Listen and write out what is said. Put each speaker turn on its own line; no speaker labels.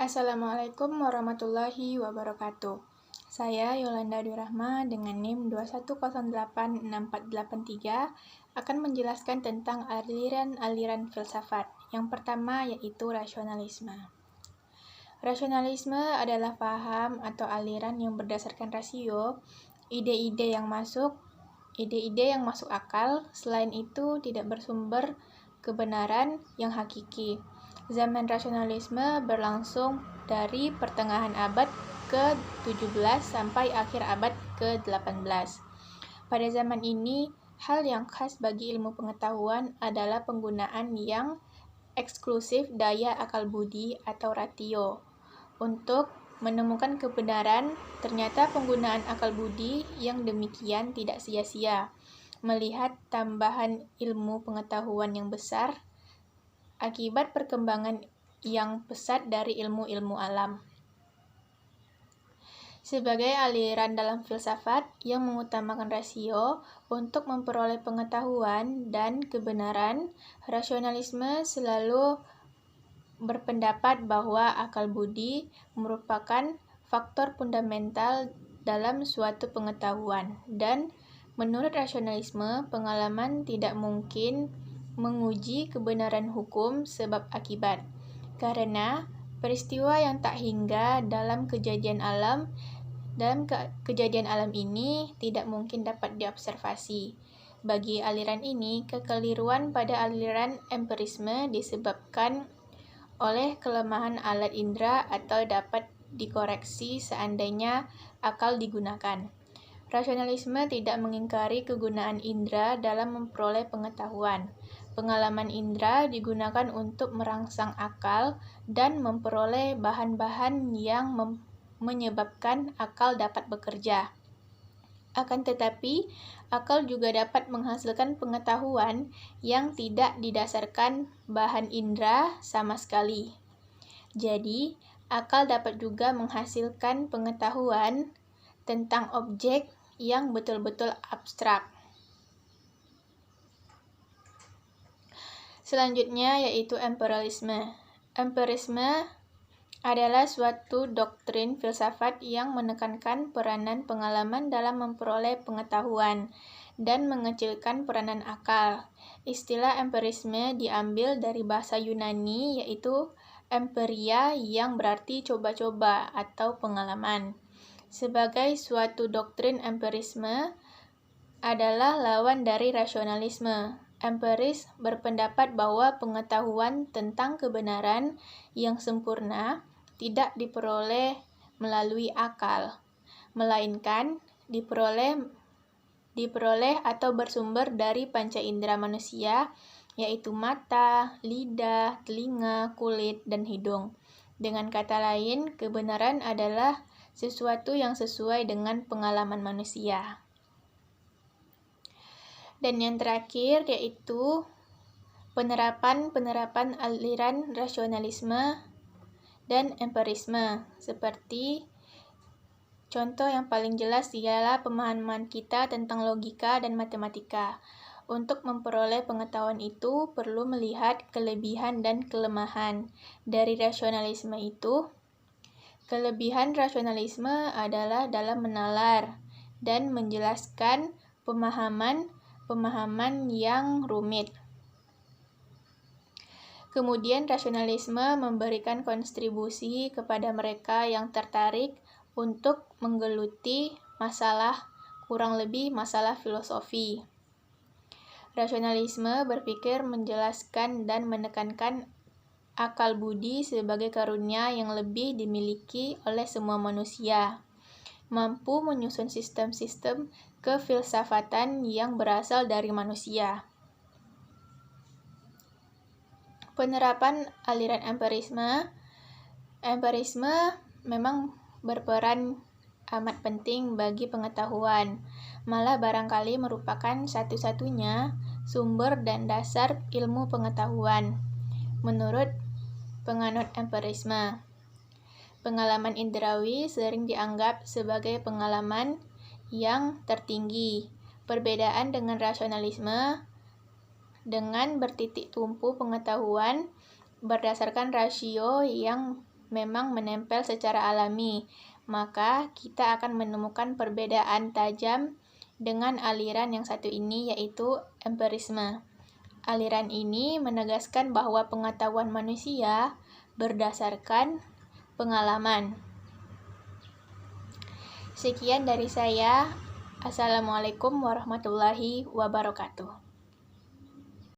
Assalamualaikum warahmatullahi wabarakatuh. Saya Yolanda Dwi Rahma dengan NIM 210864883 akan menjelaskan tentang aliran-aliran filsafat. Yang pertama yaitu rasionalisme. Rasionalisme adalah paham atau aliran yang berdasarkan rasio, ide-ide yang masuk akal, selain itu tidak bersumber kebenaran yang hakiki. Zaman rasionalisme berlangsung dari pertengahan abad ke-17 sampai akhir abad ke-18. Pada zaman ini, hal yang khas bagi ilmu pengetahuan adalah penggunaan yang eksklusif daya akal budi atau ratio. Untuk menemukan kebenaran, ternyata penggunaan akal budi yang demikian tidak sia-sia. Melihat tambahan ilmu pengetahuan yang besar, akibat perkembangan yang pesat dari ilmu-ilmu alam. Sebagai aliran dalam filsafat yang mengutamakan rasio untuk memperoleh pengetahuan dan kebenaran, rasionalisme selalu berpendapat bahwa akal budi merupakan faktor fundamental dalam suatu pengetahuan, dan menurut rasionalisme, pengalaman tidak mungkin menguji kebenaran hukum sebab akibat, karena peristiwa yang tak hingga dalam kejadian alam ini tidak mungkin dapat diobservasi. Bagi aliran ini, kekeliruan pada aliran empirisme disebabkan oleh kelemahan alat indera atau dapat dikoreksi seandainya akal digunakan. Rasionalisme tidak mengingkari kegunaan indera dalam memperoleh pengetahuan. Pengalaman indera digunakan untuk merangsang akal dan memperoleh bahan-bahan yang menyebabkan akal dapat bekerja. Akan tetapi, akal juga dapat menghasilkan pengetahuan yang tidak didasarkan bahan indera sama sekali. Jadi, akal dapat juga menghasilkan pengetahuan tentang objek yang betul-betul abstrak. Selanjutnya yaitu empirisme. Empirisme adalah suatu doktrin filsafat yang menekankan peranan pengalaman dalam memperoleh pengetahuan dan mengecilkan peranan akal. Istilah empirisme diambil dari bahasa Yunani yaitu empiria yang berarti coba-coba atau pengalaman. Sebagai suatu doktrin, empirisme adalah lawan dari rasionalisme. Empiris berpendapat bahwa pengetahuan tentang kebenaran yang sempurna tidak diperoleh melalui akal, melainkan diperoleh atau bersumber dari panca indera manusia, yaitu mata, lidah, telinga, kulit, dan hidung. Dengan kata lain, kebenaran adalah sesuatu yang sesuai dengan pengalaman manusia. Dan yang terakhir yaitu penerapan aliran rasionalisme dan empirisme. Seperti contoh yang paling jelas ialah pemahaman kita tentang logika dan matematika. Untuk memperoleh pengetahuan itu perlu melihat kelebihan dan kelemahan dari rasionalisme itu. Kelebihan rasionalisme adalah dalam menalar dan menjelaskan pemahaman yang rumit. Kemudian rasionalisme memberikan kontribusi kepada mereka yang tertarik untuk menggeluti kurang lebih masalah filosofi. Rasionalisme berpikir menjelaskan dan menekankan akal budi sebagai karunia yang lebih dimiliki oleh semua manusia, mampu menyusun sistem-sistem kefilsafatan yang berasal dari manusia. Penerapan aliran empirisme memang berperan amat penting bagi pengetahuan, malah barangkali merupakan satu-satunya sumber dan dasar ilmu pengetahuan. Menurut penganut empirisme, pengalaman indrawi sering dianggap sebagai pengalaman yang tertinggi. Perbedaan dengan rasionalisme, dengan bertitik tumpu pengetahuan berdasarkan rasio yang memang menempel secara alami, maka kita akan menemukan perbedaan tajam dengan aliran yang satu ini, yaitu empirisme. Aliran ini menegaskan bahwa pengetahuan manusia berdasarkan pengalaman. Sekian dari saya. Assalamualaikum warahmatullahi wabarakatuh.